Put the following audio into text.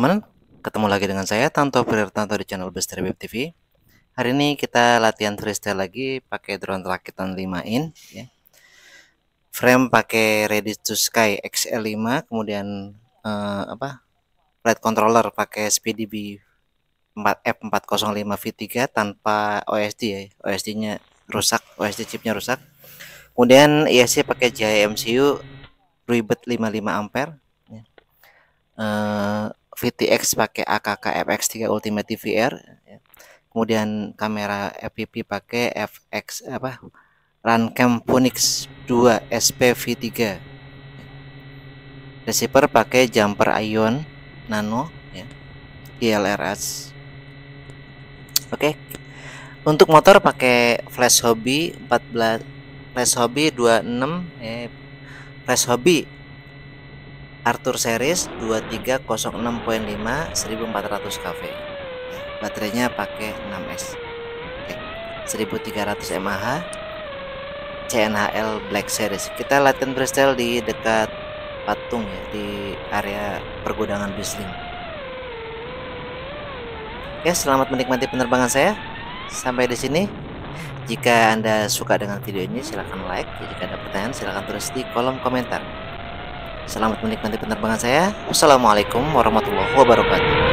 teman-teman, ketemu lagi dengan saya Tanto Tanto di channel BestariwebTV. Hari ini kita latihan freestyle lagi pakai drone rakitan 5 in ya. Frame pakai Readytosky XL5, kemudian flight controller pakai Speedybee F405 V3 tanpa OSD ya. OSD-nya rusak, OSD chipnya rusak. Kemudian IC pakai JHEMCU Ruibet 55 ampere. VTX pakai AKK FX3 Ultimate DVR ya. Kemudian kamera FPV pakai FX Runcam Phoenix 2 SP V3. Receiver pakai jumper Ion Nano ya, ELRS. Oke. Untuk motor pakai flash hobby 14, flash hobby 26 flash hobby Arthur series 2306.5 1400 kV. Baterainya pakai 6S. Oke. 1300 mAh. CNHL Black Series. Kita latihan freestyle di dekat patung ya, di area pergudangan Bisling. Ya, selamat menikmati penerbangan saya. Sampai di sini. Jika Anda suka dengan video ini, silahkan like. Jika ada pertanyaan, silahkan tulis di kolom komentar. Selamat menikmati penerbangan saya. Wassalamualaikum warahmatullahi wabarakatuh.